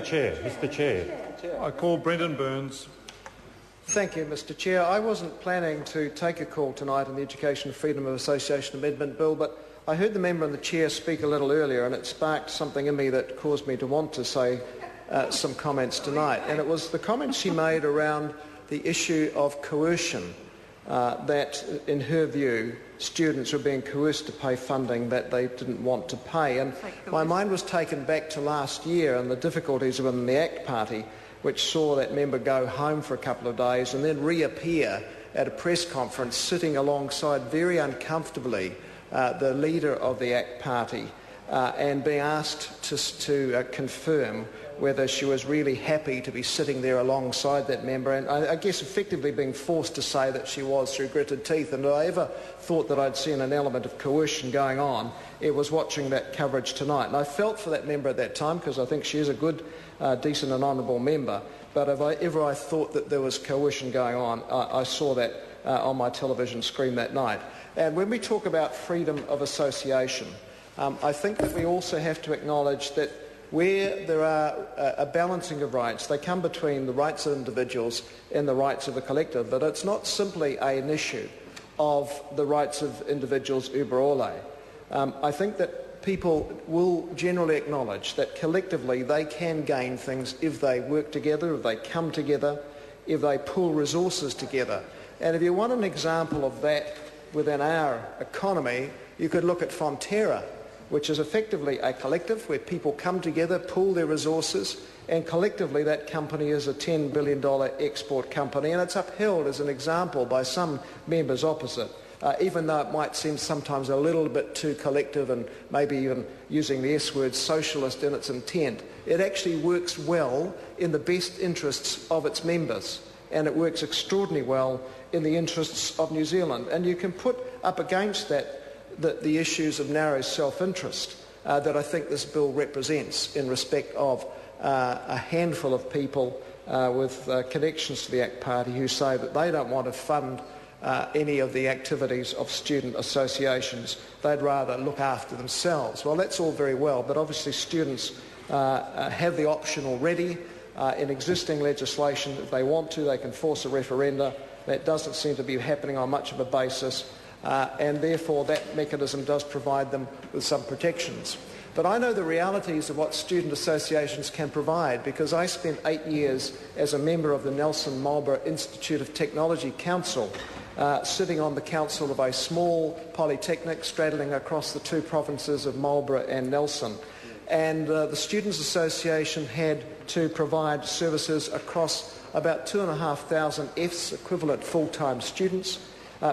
Mr Chair. I call Brendon Burns. Thank you, Mr Chair. I wasn't planning to take a call tonight on the Education Freedom of Association Amendment Bill, but I heard the member and the Chair speak a little earlier, and it sparked something in me that caused me to want to say some comments tonight. And it was the comments she made around the issue of coercion, that, in her view, students were being coerced to pay funding that they didn't want to pay. And my mind was taken back to last year and the difficulties within the ACT Party, which saw that member go home for a couple of days and then reappear at a press conference sitting alongside very uncomfortably the leader of the ACT Party and being asked to confirm whether she was really happy to be sitting there alongside that member, and I guess effectively being forced to say that she was through gritted teeth. And if I ever thought that I'd seen an element of coercion going on, it was watching that coverage tonight. And I felt for that member at that time because I think she is a good, decent and honourable member. But if I thought that there was coercion going on, I saw that on my television screen that night. And when we talk about freedom of association, I think that we also have to acknowledge that where there are a balancing of rights, they come between the rights of individuals and the rights of the collective, but it's not simply an issue of the rights of individuals uber ole. I think that people will generally acknowledge that collectively they can gain things if they work together, if they come together, if they pool resources together. And if you want an example of that within our economy, you could look at Fonterra, which is effectively a collective where people come together, pool their resources, and collectively that company is a $10 billion export company, and it's upheld as an example by some members opposite, even though it might seem sometimes a little bit too collective and maybe even using the S word socialist in its intent. It actually works well in the best interests of its members, and it works extraordinarily well in the interests of New Zealand. And you can put up against that the issues of narrow self-interest that I think this bill represents in respect of a handful of people with connections to the ACT Party who say that they don't want to fund any of the activities of student associations. They'd rather look after themselves. Well, that's all very well, but obviously students have the option already in existing legislation. If they want to, they can force a referenda. That doesn't seem to be happening on much of a basis. And therefore that mechanism does provide them with some protections. But I know the realities of what student associations can provide because I spent 8 years as a member of the Nelson Marlborough Institute of Technology Council, sitting on the council of a small polytechnic straddling across the two provinces of Marlborough and Nelson. And the Students' Association had to provide services across about 2,500 Fs, equivalent full-time students.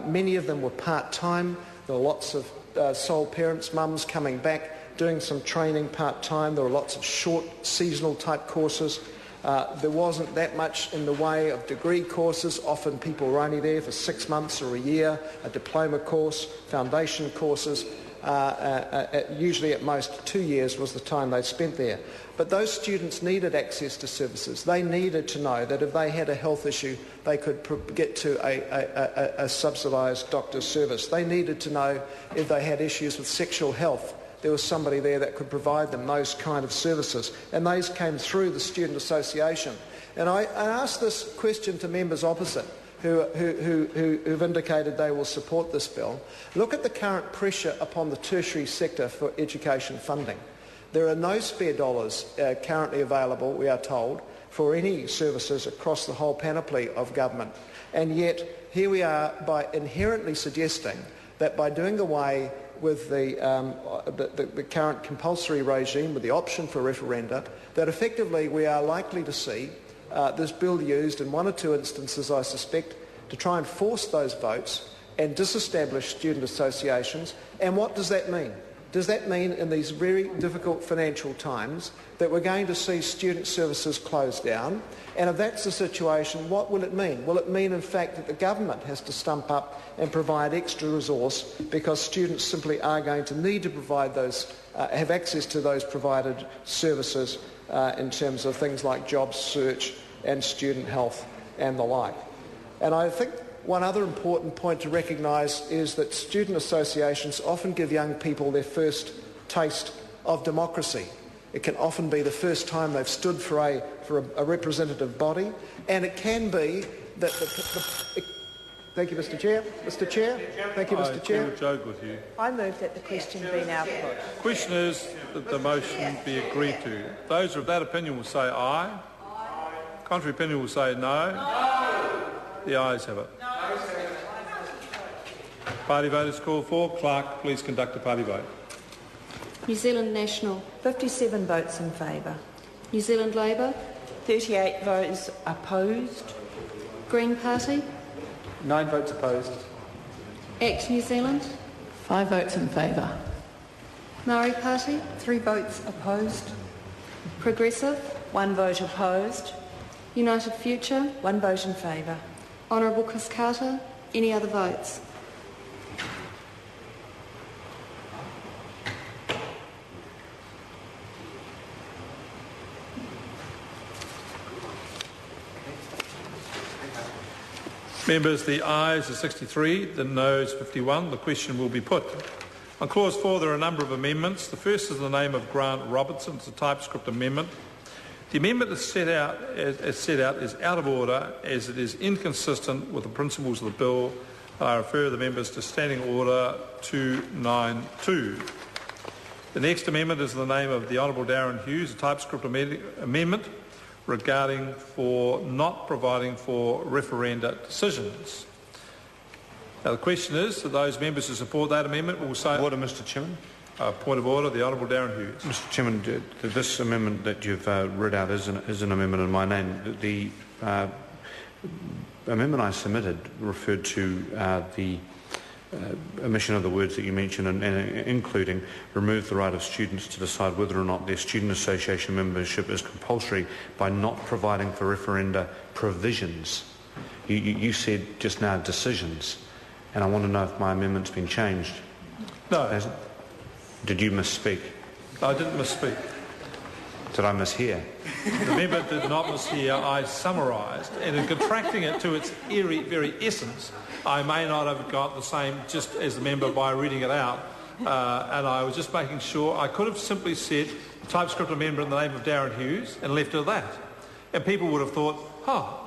Many of them were part-time. There were lots of sole parents, mums coming back, doing some training part-time. There were lots of short seasonal type courses. There wasn't that much in the way of degree courses. Often people were only there for 6 months or a year, a diploma course, foundation courses. Usually at most 2 years was the time they spent there. But those students needed access to services. They needed to know that if they had a health issue, they could get to a subsidised doctor's service. They needed to know if they had issues with sexual health, there was somebody there that could provide them those kind of services. And those came through the Student Association. And I asked this question to members opposite who've indicated they will support this bill. Look at the current pressure upon the tertiary sector for education funding. There are no spare dollars currently available, we are told, for any services across the whole panoply of government. And yet, here we are by inherently suggesting that by doing away with the current compulsory regime, with the option for referenda, that effectively we are likely to see this bill used in 1 or 2 instances, I suspect, to try and force those votes and disestablish student associations. And what does that mean? Does that mean in these very difficult financial times that we're going to see student services close down? And if that's the situation, what will it mean? Will it mean, in fact, that the government has to stump up and provide extra resource because students simply are going to need to provide those, have access to those provided services in terms of things like job search and student health and the like? And I think one other important point to recognise is that student associations often give young people their first taste of democracy. It can often be the first time they've stood for a representative body, and it can be that Thank you, Mr. Chair. Mr. Chair. Thank you, Mr. Chair. I will joke with you. I move that the question be now put. The question is that the motion be agreed to. Those who are of that opinion will say aye. Aye. Contrary opinion will say no. No. The ayes have it. No. Party vote is called for. Clerk, please conduct a party vote. New Zealand National. 57 votes in favour. New Zealand Labour. 38 votes opposed. Green Party. 9 votes opposed. ACT New Zealand. 5 votes in favour. Maori Party. 3 votes opposed. Progressive. 1 vote opposed. United Future. 1 vote in favour. Honourable Chris Carter. Any other votes? Members, the ayes are 63, the noes 51. The question will be put. On Clause 4, there are a number of amendments. The first is in the name of Grant Robertson. It's a TypeScript amendment. The amendment as set out is out of order as it is inconsistent with the principles of the bill. I refer the members to Standing Order 292. The next amendment is in the name of the Honourable Darren Hughes, a TypeScript amendment regarding for not providing for referenda decisions. Now the question is that those members who support that amendment will say... Order, Mr Chairman. Point of order, the Honourable Darren Hughes. Mr Chairman, this amendment that you've read out is an amendment in my name. The amendment I submitted referred to the omission of the words that you mentioned, and including remove the right of students to decide whether or not their student association membership is compulsory by not providing for referenda provisions. You said just now decisions, and I want to know if my amendment's been changed. No. Has it? Did you misspeak? I didn't misspeak. Did I mishear? The member did not mishear. I summarised, and in contracting it to its very essence, I may not have got the same just as the member by reading it out, and I was just making sure. I could have simply said TypeScript amendment in the name of Darren Hughes and left it at that, and people would have thought,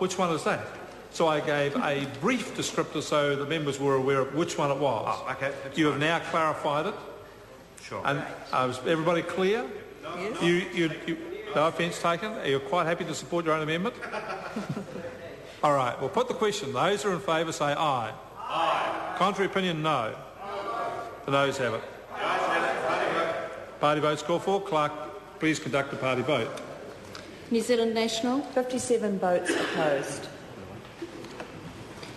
which one is that? So I gave a brief descriptor so the members were aware of which one it was. Oh, okay. You have now clarified it. Sure. And was everybody clear? Yes. You, no offence taken. Are you quite happy to support your own amendment? All right, we'll put the question. Those who are in favour say aye. Aye. Contrary opinion, no. No. The noes have it. Party votes called for. Clerk, please conduct a party vote. New Zealand National. 57 votes opposed.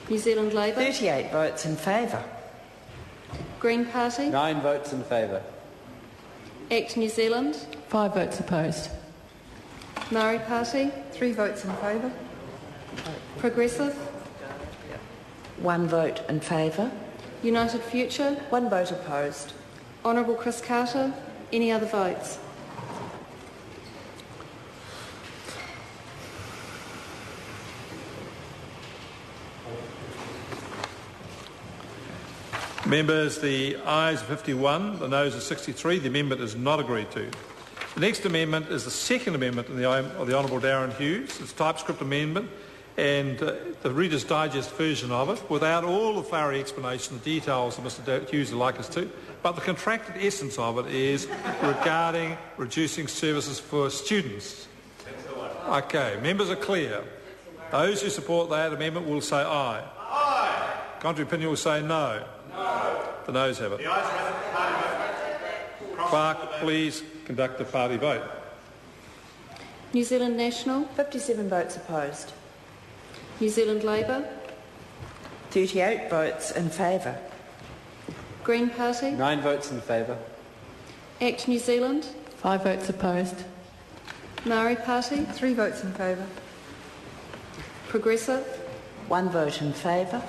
New Zealand Labour. 38 votes in favour. Green Party. 9 votes in favour. ACT New Zealand. 5 votes opposed. Maori Party. 3 votes in favour. Progressive. 1 vote in favour. United Future. 1 vote opposed. Honourable Chris Carter. Any other votes? Members, the ayes are 51, the noes are 63. The amendment is not agreed to. The next amendment is the second amendment of the Honourable Darren Hughes. It's a TypeScript amendment, and the Reader's Digest version of it, without all the flowery explanation, the details that Mr Hughes would like us to, but the contracted essence of it is regarding reducing services for students. Okay, members are clear. Those who support that amendment will say aye. Aye. Contrary opinion will say no. No. The noes have it. The ayes have it. Party vote. Clerk, please conduct the party vote. New Zealand National. 57 votes opposed. New Zealand Labour. 38 votes in favour. Green Party. 9 votes in favour. ACT New Zealand. 5 votes opposed. Maori Party. 3 votes in favour. Progressive. 1 vote in favour.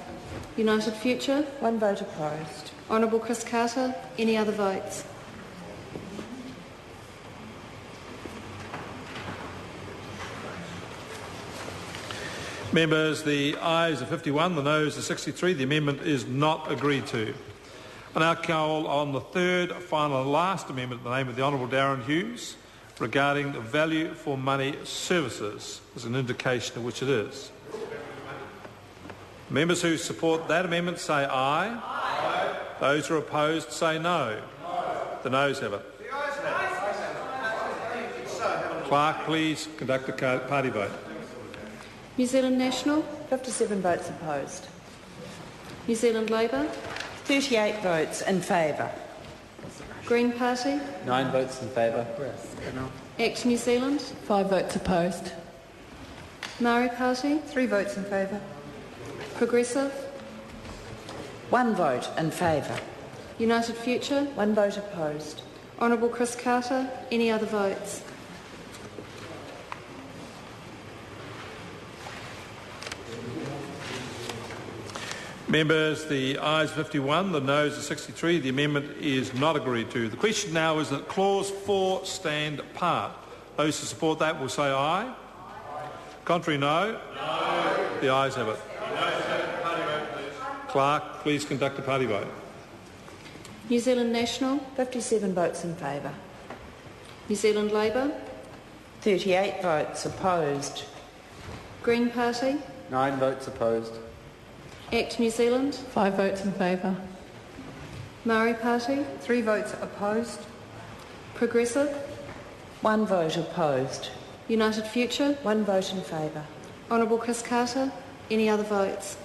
United Future. 1 vote opposed. Honourable Chris Carter. Any other votes? Members, the ayes are 51, the noes are 63. The amendment is not agreed to. I now call on the third, final and last amendment in the name of the Honourable Darren Hughes, regarding the value for money services as an indication of which it is. Members who support that amendment say aye. Aye. Those who are opposed say no. The noes have it. Clerk, please conduct the party vote. New Zealand National, 57 votes opposed. New Zealand Labour, 38 votes in favour. Green Party, 9 votes in favour. Act New Zealand, 5 votes opposed. Maori Party, 3 votes in favour. Progressive, 1 vote in favour. United Future, 1 vote opposed. Honourable Chris Carter. Any other votes? Members, the ayes 51, the noes are 63. The amendment is not agreed to. The question now is that Clause 4 stand part. Those who support that will say aye. Contrary, no. No. The ayes have it. Clerk, please conduct the party vote. New Zealand National, 57 votes in favour. New Zealand Labour, 38 votes opposed. Green Party, 9 votes opposed. Act New Zealand, 5 votes in favour. Maori Party, 3 votes opposed. Progressive, 1 vote opposed. United Future, 1 vote in favour. Honourable Chris Carter. Any other votes?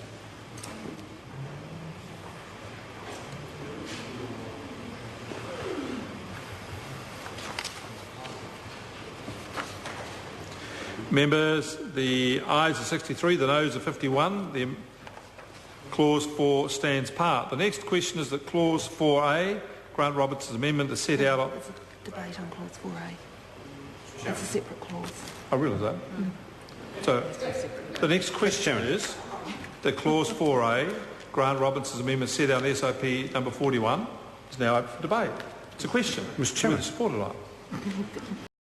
Members, the ayes are 63, the noes are 51. The Clause 4 stands part. The next question is that Clause 4A, Grant Robertson's amendment, is set out on... There's a debate on Clause 4A. It's a separate clause. I realise that. So the next question is that Clause 4A, Grant Robertson's amendment set out in SIP number 41, is now open for debate. It's a question. Mr. Chairman. Whether support or not.